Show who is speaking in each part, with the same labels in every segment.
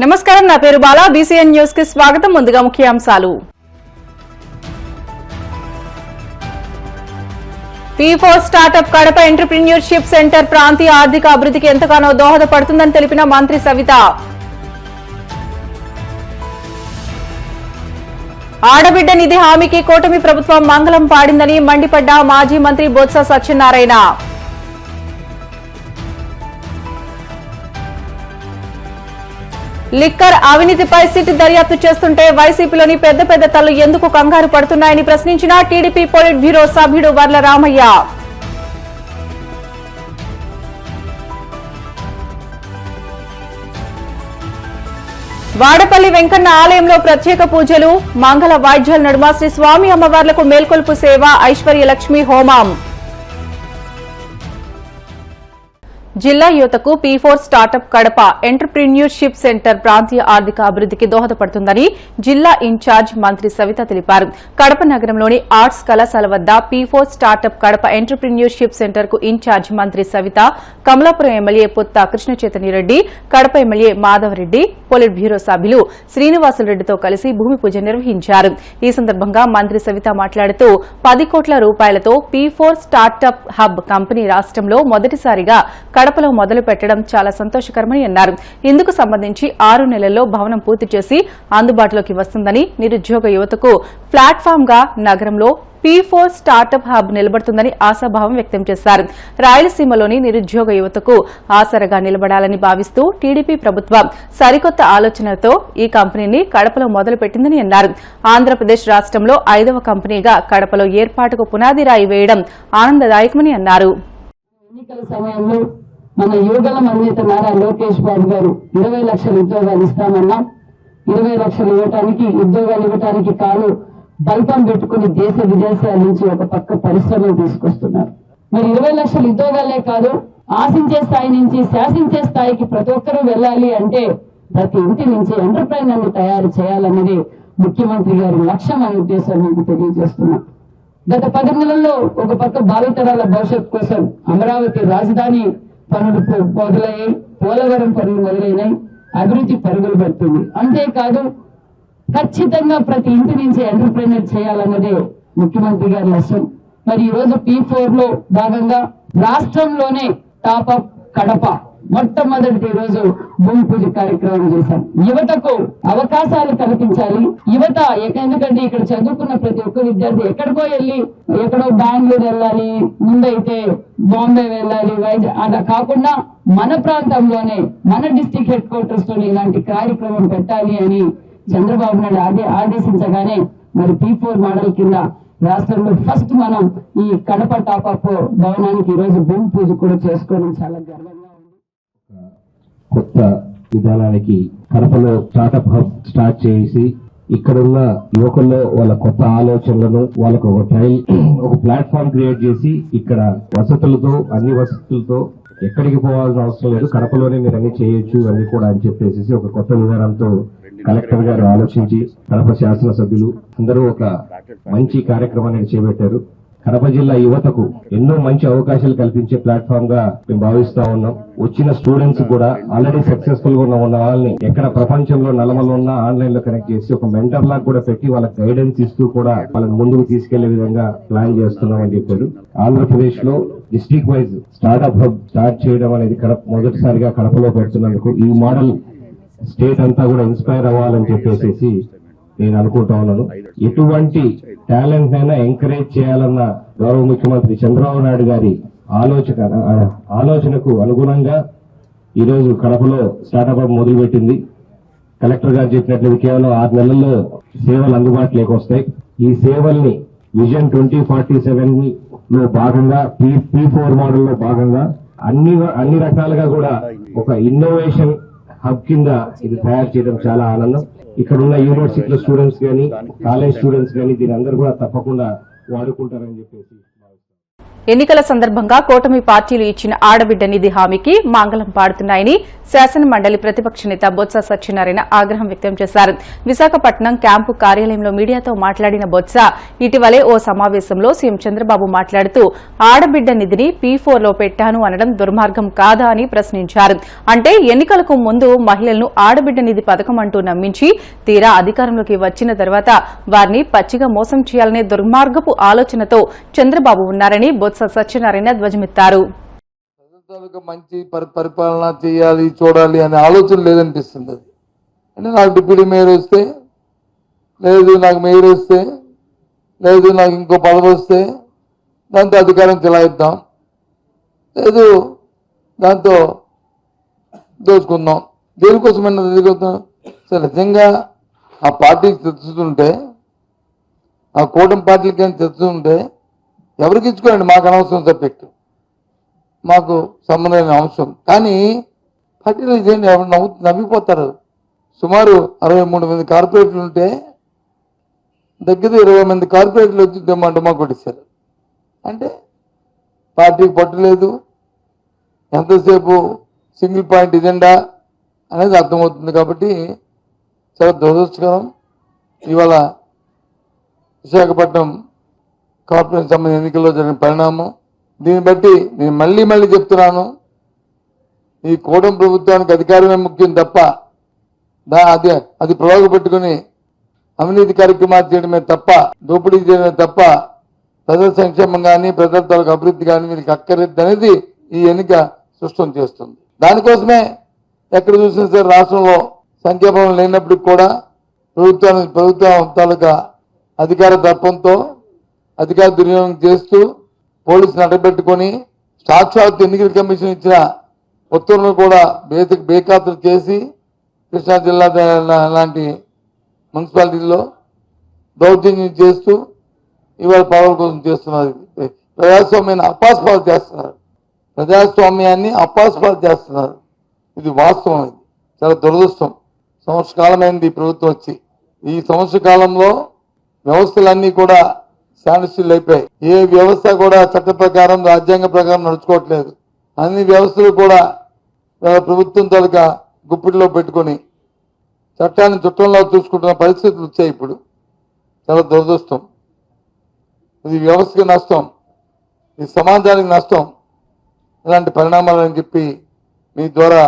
Speaker 1: నమస్కారం, నా పేరు బాలా. బీసీఎన్ న్యూస్ కి స్వాగతం. ముందుగా ముఖ్యాంశాలు. P4 startup Kadapa entrepreneurship centre ప్రాంతీయ ఆర్థిక అభివృద్ధికి ఎంతగానో దోహదపడుతుందని తెలిపిన మంత్రి సవిత. ఆడబిడ్డ నిధి హామీకి కూటమి ప్రభుత్వం మంగళం పాడిందని మండిపడ్డ మాజీ మంత్రి బొత్స సత్యనారాయణ. లిక్కర్ అవినీతిపై సిట్ దర్యాప్తు చేస్తుంటే వైసీపీలోని పెద్ద పెద్ద తల్లు ఎందుకు కంగారు పడుతున్నాయని ప్రశ్నించిన టీడీపీ పొలిట్ బ్యూరో సభ్యుడు వర్ల రామయ్య. వాడపల్లి వెంకన్న ఆలయంలో ప్రత్యేక పూజలు, మంగళ వాయిద్యాల నడుమ శ్రీ స్వామి అమ్మవార్లకు మేల్కొల్పు సేవ, ఐశ్వర్య లక్ష్మి హోమం. జిల్లా యువతకు P4 startup Kadapa entrepreneurship centre ప్రాంతీయ ఆర్థిక అభివృద్ధికి దోహదపడుతుందని జిల్లా ఇన్ఛార్జ్ మంత్రి సవిత తెలిపారు. కడప నగరంలోని ఆర్ట్స్ కళాశాల వద్ద P4 startup Kadapa entrepreneurship centre కు ఇన్ఛార్జ్ మంత్రి Savitha, Kamalapuram MLA Putta Krishna Chaitanya Reddy, Kadapa MLA Madhava Reddy, politburo సభ్యులు శ్రీనివాసులరెడ్డితో కలిసి భూమి పూజ నిర్వహించారు. ఈ సందర్భంగా మంత్రి సవిత మాట్లాడుతూ 10 కోట్ల రూపాయలతో P4 స్టార్టప్ హబ్ కంపెనీ రాష్ట్రంలో మొదటిసారిగా కడపలో మొదలు పెట్టడం చాలా సంతోషకరమని అన్నారు. ఇందుకు సంబంధించి 6 నెలల్లో భవనం పూర్తి చేసి అందుబాటులోకి వస్తుందని, నిరుద్యోగ యువతకు ప్లాట్ఫామ్ గా నగరంలో P4 స్టార్టప్ హబ్ నిలబడుతుందని ఆశాభావం వ్యక్తం చేశారు. రాయలసీమలోని నిరుద్యోగ యువతకు ఆసరగా నిలబడాలని భావిస్తూ టీడీపీ ప్రభుత్వం సరికొత్త ఆలోచనలతో ఈ కంపెనీని కడపలో మొదలుపెట్టిందని అన్నారు. ఆంధ్రప్రదేశ్ రాష్ట్రంలో 5వ కంపెనీగా కడపలో ఏర్పాటుకు పునాది రాయి వేయడం ఆనందదాయకమని అన్నారు.
Speaker 2: ఎన్నికల సమయంలో మన యువగలం అధినేత నారా లోకేష్ బాబు గారు 20 లక్షల ఉద్యోగాలు ఇస్తామన్నాం. 20 లక్షలు ఉద్యోగాలు ఇవ్వటానికి కాలు బల్పం పెట్టుకుని దేశ విదేశాల నుంచి ఒక పక్క పరిశ్రమలు తీసుకొస్తున్నారు. మరి 20 లక్షల ఉద్యోగాలే కాదు, ఆశించే స్థాయి నుంచి శాసించే స్థాయికి ప్రతి ఒక్కరూ వెళ్ళాలి అంటే ప్రతి ఇంటి నుంచి ఎంటర్‌ప్రైనర్ ని తయారు చేయాలన్నది ముఖ్యమంత్రి గారి లక్ష్యం అనే ఉద్దేశాన్ని మీకు తెలియజేస్తున్నాం. గత 10 నెలల్లో ఒక పక్క భావితరాల భవిష్యత్ కోసం అమరావతి రాజధాని పనులు మొదలయ్యాయి, పోలవరం పనులు మొదలైనాయి, అభివృద్ధి పరుగులు పెడుతుంది. అంతేకాదు ఖచ్చితంగా ప్రతి ఇంటి నుంచి ఎంటర్‌ప్రెన్యూర్ చేయాలన్నదే ముఖ్యమంత్రి గారి లక్ష్యం. మరి ఈ రోజు P4 లో భాగంగా రాష్ట్రంలోనే టాపప్ కడప మొట్టమొదటి రోజు భూమి పూజ కార్యక్రమం చేశాం. యువతకు అవకాశాలు కల్పించాలి. యువత ఎందుకంటే ఇక్కడ చదువుకున్న ప్రతి ఒక్క విద్యార్థి ఎక్కడికో వెళ్ళి ఎక్కడో బెంగళూరు వెళ్ళాలి, ముందైతే బాంబే వెళ్ళాలి, అలా కాకుండా మన ప్రాంతంలోనే మన డిస్ట్రిక్ట్ హెడ్ క్వార్టర్స్ లోనే ఇలాంటి కార్యక్రమం పెట్టాలి అని చంద్రబాబు నాయుడు ఆదేశించగానే మరి P4 మోడల్ కింద రాష్ట్రంలో ఫస్ట్ మనం ఈ కడప టాపప్ భవనానికి ఈ రోజు భూమి పూజ కూడా చేసుకోవడం చాలా గర్వంగా ఉంది.
Speaker 3: కొత్త విధానానికి కడపలో స్టార్టప్ హబ్ స్టార్ట్ చేసి ఇక్కడున్న యువకుల్లో వాళ్ళ కొత్త ఆలోచనలను వాళ్ళకు ఒక ప్లాట్ఫామ్ క్రియేట్ చేసి ఇక్కడ అన్ని వసతులతో ఎక్కడికి పోవాల్సిన అవసరం లేదు, కడపలోనే మీరు అన్ని చేయొచ్చు అన్ని కూడా అని చెప్పేసి ఒక కొత్త విధానంతో కలెక్టర్ గారు ఆలోచించి కడప శాసనసభ్యులు అందరూ ఒక మంచి కార్యక్రమాన్ని చేపట్టారు. కడప జిల్లా యువతకు ఎన్నో మంచి అవకాశాలు కల్పించే ప్లాట్ఫామ్ గా మేము భావిస్తా ఉన్నాం. వచ్చిన స్టూడెంట్స్ కూడా ఆల్రెడీ సక్సెస్ఫుల్ గా ఉన్న వాళ్ళని ఎక్కడ ప్రపంచంలో నలమలో ఉన్న ఆన్లైన్ లో కనెక్ట్ చేసి ఒక మెంటర్ లాగా కూడా పెట్టి వాళ్ళకి గైడెన్స్ ఇస్తూ కూడా వాళ్ళని ముందుకు తీసుకెళ్లే విధంగా ప్లాన్ చేస్తున్నామని చెప్పారు. ఆంధ్రప్రదేశ్ లో district wise startup hub start చేయడం అనేది మొదటిసారిగా కడపలో పెడుతున్నందుకు ఈ మోడల్ స్టేట్ అంతా కూడా ఇన్స్పైర్ అవ్వాలని చెప్పేసి నేను అనుకుంటా ఉన్నాను. ఎటువంటి టాలెంట్ అయినా ఎంకరేజ్ చేయాలన్న గౌరవ ముఖ్యమంత్రి చంద్రబాబు నాయుడు గారి ఆలోచనకు అనుగుణంగా ఈరోజు కడపలో స్టార్టప్ హబ్ మొదలుపెట్టింది. కలెక్టర్ గారు చెప్పినట్లు కేవలం 6 నెలల్లో సేవలు అందుబాటులోకి వస్తాయి. ఈ సేవల్ని విజన్ 2047 లో భాగంగా P4 మోడల్ లో భాగంగా అన్ని రకాలుగా కూడా ఒక ఇన్నోవేషన్ హబ్ కింద ఇది తయారు చేయడం చాలా ఆనందం. ఇక్కడ ఉన్న యూనివర్సిటీల స్టూడెంట్స్ గానీ కాలేజ్ స్టూడెంట్స్ గానీ దీని అందరూ కూడా తప్పకుండా వాడుకుంటారని చెప్పేసి
Speaker 1: ఎన్నికల సందర్భంగా కూటమి పార్టీలు ఇచ్చిన ఆడబిడ్డ నిధి హామీకి మంగళం పాడుతున్నాయని శాసన మండలి ప్రతిపక్ష నేత బొత్స సత్యనారాయణ ఆగ్రహం వ్యక్తం చేశారు. విశాఖపట్నం క్యాంపు కార్యాలయంలో మీడియాతో మాట్లాడిన బొత్స ఇటీవలే ఓ సమావేశంలో సీఎం చంద్రబాబు మాట్లాడుతూ ఆడబిడ్డ నిధిని P4లో పెట్టాను అనడం దుర్మార్గం కాదా అని ప్రశ్నించారు. అంటే ఎన్నికలకు ముందు మహిళలను ఆడబిడ్డ నిధి పథకం అంటూ నమ్మించి తీరా అధికారంలోకి వచ్చిన తర్వాత వారిని పచ్చిగా మోసం చేయాలనే దుర్మార్గపు ఆలోచనతో చంద్రబాబు ఉన్నారని బొత్స సత్యనారాయణ ధ్వజమెత్తారు.
Speaker 4: మంచి పరిపాలన చేయాలి, చూడాలి అనే ఆలోచన లేదనిపిస్తుంది. అది అంటే నాకు డిప్యూటీ మేయర్ వస్తే లేదు, నాకు మేయర్ వస్తే లేదు, నాకు ఇంకో పదవి వస్తే దాంతో అధికారం చెలాయిద్దాం, లేదు దాంతో దోచుకుందాం. దేనికోసమైనా దోచుకుందాం. సరే, నిజంగా ఆ పార్టీకి తెచ్చుతుంటే, ఆ కూటమి పార్టీలకి అని తెచ్చుతుంటే ఎవరికి ఇచ్చుకోండి, మాకు అనవసరం సబ్జెక్టు, మాకు సంబంధమైన అంశం. కానీ పార్టీలు ఇదేంటి, ఎవరు నవ్విపోతారు. సుమారు 63 మంది కార్పొరేటర్లు ఉంటే దగ్గర 20 మంది కార్పొరేటర్లు వచ్చి డమ్మా కొట్టిస్తారు. అంటే పార్టీకి పట్టులేదు, ఎంతసేపు సింగిల్ పాయింట్ ఎజెండా అనేది అర్థమవుతుంది. కాబట్టి చాలా దురదృష్టకరం. ఇవాళ విశాఖపట్నం కార్పొరేషన్ సంబంధించిన ఎన్నికల్లో జరిగిన పరిణామం. దీన్ని బట్టి నేను మళ్ళీ చెప్తున్నాను, ఈ కూటమి ప్రభుత్వానికి అధికారమే ముఖ్యం తప్ప అది ప్రలోభపెట్టుకుని అవినీతి కార్యక్రమాలు చేయడమే తప్ప, దోపిడీ చేయడమే తప్ప ప్రజల సంక్షేమం కానీ ప్రజల తాలూకు అభివృద్ధి కానీ వీరికి అక్కర్లేదు అనేది ఈ ఎన్నిక స్పష్టం చేస్తుంది. దానికోసమే ఎక్కడ చూసినా సరే రాష్ట్రంలో సంఖ్యాబలం లేనప్పటికి కూడా ప్రభుత్వం తాలూకా అధికార దర్పంతో అధికార దుర్వినియోగం చేస్తూ పోలీసులు అడ్డబెట్టుకొని సాక్షాత్ ఎన్నికల కమిషన్ ఇచ్చిన ఉత్తర్వులను కూడా బేఖాతరు చేసి కృష్ణా జిల్లా లాంటి మున్సిపాలిటీల్లో దౌర్జన్యం చేస్తూ ఇవాళ పదవుల కోసం చేస్తున్నారు. ప్రజాస్వామ్యాన్ని అపాస్పాలు చేస్తున్నారు. ప్రజాస్వామ్యాన్ని అపాస్పాలు చేస్తున్నారు. ఇది వాస్తవం. ఇది చాలా దురదృష్టం. సంవత్సర కాలమైంది ఈ ప్రభుత్వం వచ్చి. ఈ సంవత్సర కాలంలో వ్యవస్థలన్నీ కూడా శాండిస్టిల్ అయిపోయాయి. ఏ వ్యవస్థ కూడా చట్ట ప్రకారం రాజ్యాంగ ప్రకారం నడుచుకోవట్లేదు. అన్ని వ్యవస్థలు కూడా ప్రభుత్వం తాలూకా గుప్పిడిలో పెట్టుకొని చట్టాన్ని చుట్టంలో చూసుకుంటున్న పరిస్థితులు వచ్చాయి. ఇప్పుడు చాలా దురదృష్టం. ఇది వ్యవస్థకి నష్టం, ఇది సమాజానికి నష్టం. ఇలాంటి పరిణామాలని చెప్పి మీ ద్వారా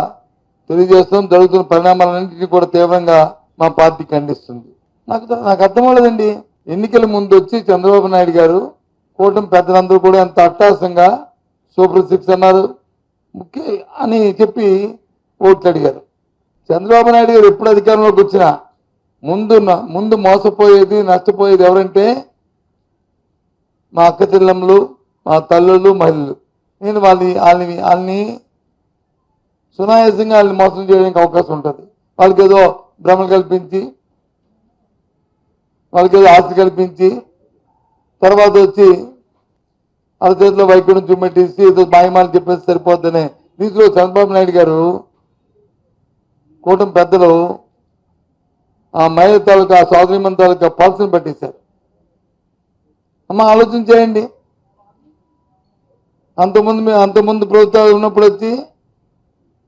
Speaker 4: తెలియజేస్తాం. జరుగుతున్న పరిణామాలన్నింటినీ కూడా తీవ్రంగా మా పార్టీ ఖండిస్తుంది. నాకు అర్థం అవ్వలేదండి. ఎన్నికల ముందు వచ్చి చంద్రబాబు నాయుడు గారు కూటమి పెద్దలందరూ కూడా ఎంత అట్టాసంగా సూపర్ 6 అన్నారు ముఖ్య అని చెప్పి ఓట్లు అడిగారు. చంద్రబాబు నాయుడు గారు ఎప్పుడు అధికారంలోకి వచ్చినా ముందు మోసపోయేది, నష్టపోయేది ఎవరంటే మా అక్క చెల్లెమ్మలు, మా తల్లులు, మహిళలు. నేను వాళ్ళని సునాయాసంగా వాళ్ళని మోసం చేయడానికి అవకాశం ఉంటుంది. వాళ్ళకి ఏదో భ్రమలు కల్పించి, వాళ్ళకి ఏదో ఆస్తి కల్పించి, తర్వాత వచ్చి వాళ్ళ చేతిలో వైద్యుని చుమ్మెట్టేసి ఏదో మాయమాలు చెప్పేసి సరిపోద్దనే దీంట్లో చంద్రబాబు నాయుడు గారు కూటమి పెద్దలు ఆ మహిళ తాలూకా సోదరిమణి తాలూకా పల్స్ని పట్టేశారు. అమ్మ ఆలోచన చేయండి. అంతకుముందు ప్రభుత్వాలు ఉన్నప్పుడు వచ్చి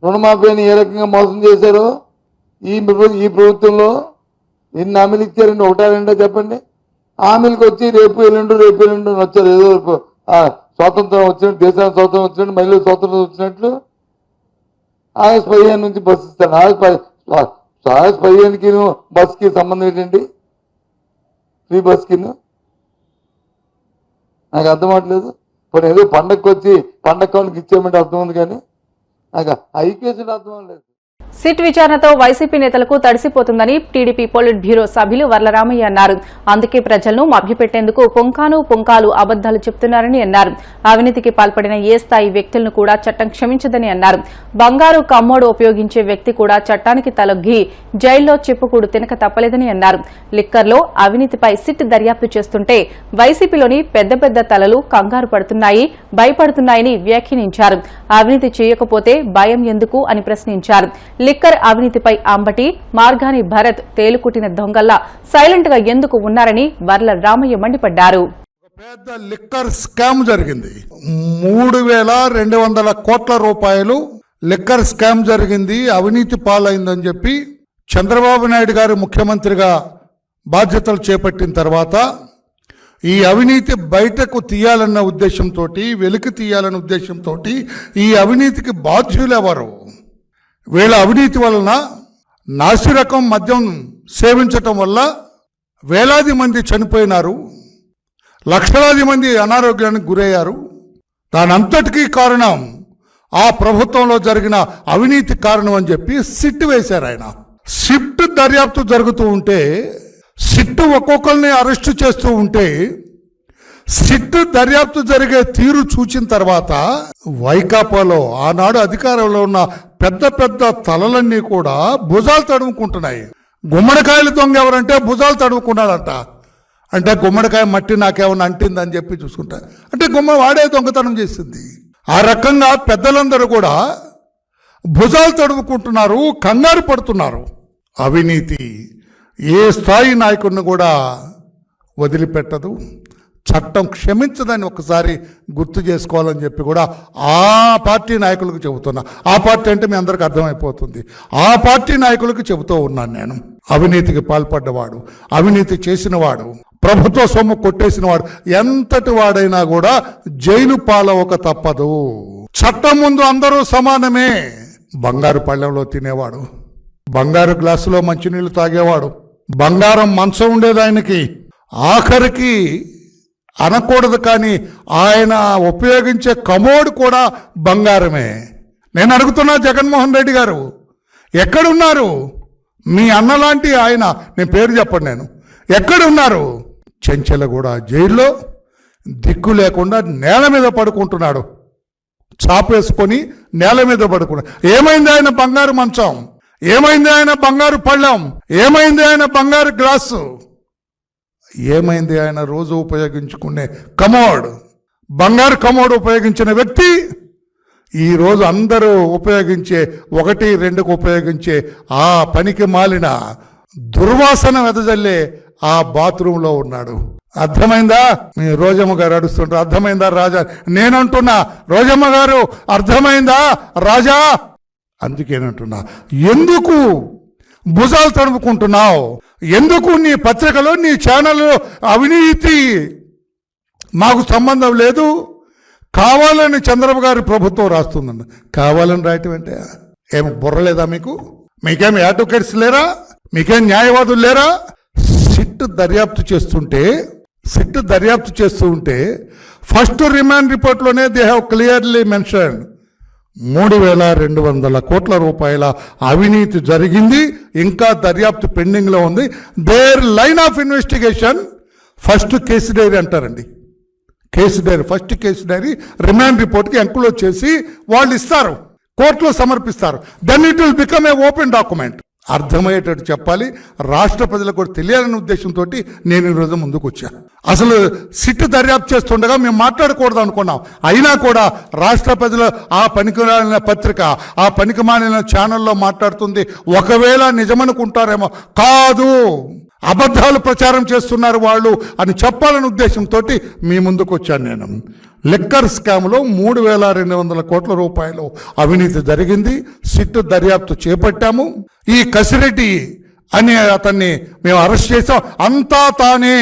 Speaker 4: రుణమాఫీని ఏ రకంగా మోసం చేశారో ఈ ప్రభుత్వంలో ఎన్ని హామీలు ఇచ్చారండి? 1-2 చెప్పండి. హామీలకు వచ్చి రేపు ఎల్లుండి వచ్చారు. ఏదో స్వాతంత్రం వచ్చినట్టు, దేశానికి స్వాతంత్రం వచ్చినట్టు, మహిళలు స్వాతంత్రం వచ్చినట్లు ఆగస్టు 15 నుంచి బస్సు ఇస్తాను. ఆగస్టు 15కి బస్కి సంబంధం ఏంటండి? ఫ్రీ బస్కి నాకు అర్థం అవట్లేదు. ఇప్పుడు ఏదో పండగకి వచ్చి పండగ కానుక ఇచ్చామంటే అర్థం ఉంది, కానీ నాకు ఐకేసీ అర్థం అవ్వలేదు.
Speaker 1: సిట్ విచారణతో వైసీపీ నేతలకు తడిసిపోతుందని టీడీపీ పొలిట్ బ్యూరో సభ్యులు వర్లరామయ్య అన్నారు. అందుకే ప్రజలను మభ్యపెట్టేందుకు పుంకాలు అబద్దాలు చెప్తున్నారని అన్నారు. అవినీతికి పాల్పడిన ఏ స్థాయి వ్యక్తులను కూడా చట్టం క్షమించదని అన్నారు. బంగారు కమ్మోడు ఉపయోగించే వ్యక్తి కూడా చట్టానికి తలొగ్గి జైల్లో చెప్పుకూడు తినక తప్పలేదని అన్నారు. లిక్కర్లో అవినీతిపై సిట్ దర్యాప్తు చేస్తుంటే వైసీపీలోని పెద్ద తలలు కంగారు పడుతున్నాయి, భయపడుతున్నాయని వ్యాఖ్యానించారు. అవినీతి చేయకపోతే భయం ఎందుకు అని ప్రశ్నించారు. లిక్కర్ అవినీతిపై అంబటి, మార్గాని భరత్ తేలుకుట్టిన దొంగల్లా సైలెంట్ గా ఎందుకు ఉన్నారని వర్ల రామయ్య మండిపడ్డారు.
Speaker 5: పెద్ద లిక్కర్ స్కామ్ జరిగింది. 3,200 కోట్ల రూపాయలు లిక్కర్ స్కామ్ జరిగింది, అవినీతి పాలైందని చెప్పి చంద్రబాబు నాయుడు గారు ముఖ్యమంత్రిగా బాధ్యతలు చేపట్టిన తర్వాత ఈ అవినీతి బయటకు తీయాలన్న ఉద్దేశంతో, వెలికి తీయాలన్న ఉద్దేశంతో ఈ అవినీతికి బాధ్యులు ఎవరు, వీళ్ళ అవినీతి వలన నాసిరకం మద్యం సేవించటం వల్ల వేలాది మంది చనిపోయినారు, లక్షలాది మంది అనారోగ్యానికి గురయ్యారు. దానంతటికీ కారణం ఆ ప్రభుత్వంలో జరిగిన అవినీతి కారణం అని చెప్పి సిట్ వేశారు ఆయన. సిట్ దర్యాప్తు జరుగుతూ ఉంటే, సిట్ ఒక్కొక్కరిని అరెస్టు చేస్తూ ఉంటే, సిట్ దర్యాప్తు జరిగే తీరు చూచిన తర్వాత వైకాపాలో ఆనాడు అధికారంలో ఉన్న పెద్ద పెద్ద తలలన్నీ కూడా భుజాలు తడుముకుంటున్నాయి. గుమ్మడికాయలు దొంగ ఎవరంటే భుజాలు తడుముకున్నాడంట. అంటే గుమ్మడికాయ మట్టి నాకేమన్నా అంటిందని చెప్పి చూసుకుంటా, అంటే వాడే దొంగతనం చేసింది. ఆ రకంగా పెద్దలందరూ కూడా భుజాలు తడుముకుంటున్నారు, కంగారు పడుతున్నారు. అవినీతి ఏ స్థాయి నాయకుడిని కూడా వదిలిపెట్టదు, చట్టం క్షమించదని ఒకసారి గుర్తు చేసుకోవాలని చెప్పి కూడా ఆ పార్టీ నాయకులకు చెబుతున్నా. ఆ పార్టీ అంటే మీ అందరికి అర్థమైపోతుంది. ఆ పార్టీ నాయకులకు చెబుతూ ఉన్నాను నేను. అవినీతికి పాల్పడ్డవాడు, అవినీతి చేసినవాడు, ప్రభుత్వ సొమ్ము కొట్టేసినవాడు ఎంతటి వాడైనా కూడా జైలు పాలవక తప్పదు. చట్టం ముందు అందరూ సమానమే. బంగారు పళ్ళెంలో తినేవాడు, బంగారు గ్లాసులో మంచినీళ్ళు తాగేవాడు, బంగారం మంచం ఉండేది ఆయనకి, ఆఖరికి అనకూడదు కానీ ఆయన ఉపయోగించే కమోడ్ కూడా బంగారమే. నేను అడుగుతున్నా, జగన్మోహన్ రెడ్డి గారు ఎక్కడున్నారు? మీ అన్నలాంటి ఆయన, నేను పేరు చెప్పండి, నేను ఎక్కడున్నారు? చెంచలగూడ జైల్లో దిక్కు లేకుండా నేల మీద పడుకుంటున్నాడు, చాపేసుకొని నేల మీద పడుకున్నాడు. ఏమైంది ఆయన బంగారు మంచం? ఏమైంది ఆయన బంగారు పళ్ళెం? ఏమైంది ఆయన బంగారు గ్లాసు? ఏమైంది ఆయన రోజు ఉపయోగించుకునే కమోడ్? బంగారు కమోడ్ ఉపయోగించిన వ్యక్తి ఈరోజు అందరూ ఉపయోగించే 1-2కు ఉపయోగించే ఆ పనికి మాలిన దుర్వాసన వెదజల్లే ఆ బాత్రూంలో ఉన్నాడు. అర్థమైందా? మీ రోజమ్మ గారు అడుస్తుంటారు, అర్థమైందా రాజా? నేనంటున్నా, రోజమ్మ గారు అర్థమైందా రాజా? అందుకేనంటున్నా, ఎందుకు భుజాలు తడుముకుంటున్నావు? ఎందుకు నీ పత్రికలో, నీ ఛానల్లో అవినీతి మాకు సంబంధం లేదు, కావాలని చంద్రబాబు గారి ప్రభుత్వం రాస్తుందండి. కావాలని రాయటం అంటే ఏమి బుర్రలేదా మీకు? మీకేం అడ్వకేట్స్ లేరా? మీకేం న్యాయవాదులు లేరా? సిట్ దర్యాప్తు చేస్తూ ఉంటే ఫస్ట్ రిమాండ్ రిపోర్ట్లోనే దే హ్యావ్ క్లియర్లీ మెన్షన్ 3,200 కోట్ల రూపాయల అవినీతి జరిగింది, ఇంకా దర్యాప్తు పెండింగ్లో ఉంది. Their line of investigation first case diary అంటారండి. Case diary, first case diary remand రిపోర్ట్కి ఎంక్లోజ్ చేసి వాళ్ళు ఇస్తారు, కోర్టులో సమర్పిస్తారు. Then it will become a open document. అర్థమయ్యేటట్టు చెప్పాలి, రాష్ట్ర ప్రజలకు కూడా తెలియాలనే ఉద్దేశంతో నేను ఈరోజు ముందుకు వచ్చాను. అసలు సిట్ దర్యాప్తు చేస్తుండగా మేము మాట్లాడకూడదు అనుకున్నాం. అయినా కూడా రాష్ట్ర ప్రజలు ఆ పనికిమాలిన పత్రిక, ఆ పనికిమాలిన ఛానల్లో మాట్లాడుతుంది. ఒకవేళ నిజమనుకుంటారేమో, కాదు అబద్ధాలు ప్రచారం చేస్తున్నారు వాళ్ళు అని చెప్పాలనే ఉద్దేశంతో మీ ముందుకు వచ్చాను నేను. లిక్కర్ స్కామ్లో 3,200 కోట్ల రూపాయలు అవినీతి జరిగింది. సిట్ దర్యాప్తు చేపట్టాము. ఈ కసిరెడ్డి అని అతన్ని మేము అరెస్ట్ చేసాం, అంతా తానే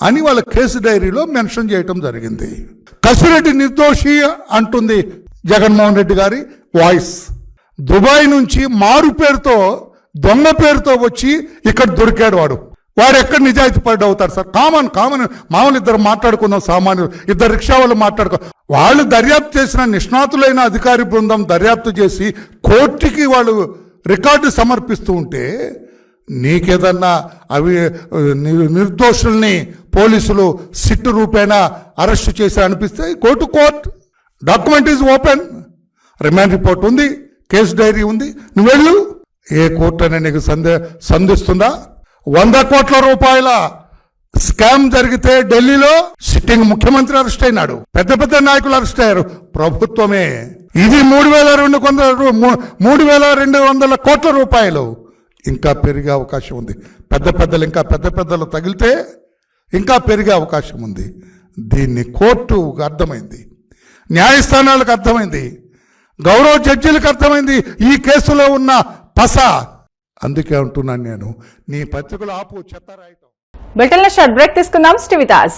Speaker 5: అని వాళ్ళ కేసు డైరీలో మెన్షన్ చేయటం జరిగింది. కసిరెడ్డి నిర్దోషి అంటుంది జగన్మోహన్ రెడ్డి గారి వాయిస్. దుబాయ్ నుంచి మారు పేరుతో, దొంగ పేరుతో వచ్చి ఇక్కడ దొరికాడు వాడు ఎక్కడ నిజాయితీ పడ్డ అవుతారు సార్? కామన్ మామూలు ఇద్దరు మాట్లాడుకుందాం, సామాన్యులు ఇద్దరు రిక్షా వాళ్ళు వాళ్ళు దర్యాప్తు చేసిన నిష్ణాతులైన అధికారి బృందం దర్యాప్తు చేసి కోర్టుకి వాళ్ళు రికార్డు సమర్పిస్తూ ఉంటే నీకేదన్నా నిర్దోషుల్ని పోలీసులు సిట్టు రూపేణా అరెస్టు చేసి అనిపిస్తే court document is open, remand report ఉంది, కేసు డైరీ ఉంది, నువ్వు వెళ్ళు. ఏ కోర్టు అనే నీకు సంధిస్తుందా? 100 కోట్ల రూపాయల స్కామ్ జరిగితే ఢిల్లీలో సిట్టింగ్ ముఖ్యమంత్రి అరెస్ట్ అయినాడు, పెద్ద పెద్ద నాయకులు అరెస్ట్ అయ్యారు, ప్రభుత్వమే. ఇది 3,200 కోట్ల రూపాయలు ఇంకా పెరిగే అవకాశం ఉంది. ఇంకా పెద్ద పెద్దలు తగిలితే ఇంకా పెరిగే అవకాశం ఉంది. దీన్ని కోర్టుకు అర్థమైంది, న్యాయస్థానాలకు అర్థమైంది, గౌరవ జడ్జిలకు అర్థమైంది ఈ కేసులో ఉన్న పస. అందుకే అంటున్నాను నేను, నీ పత్రికలు ఆపు, చెత్త రాయటం.
Speaker 1: బ్రిటన్ లో షార్ట్ బ్రేక్ తీసుకుందాం. Stay with us.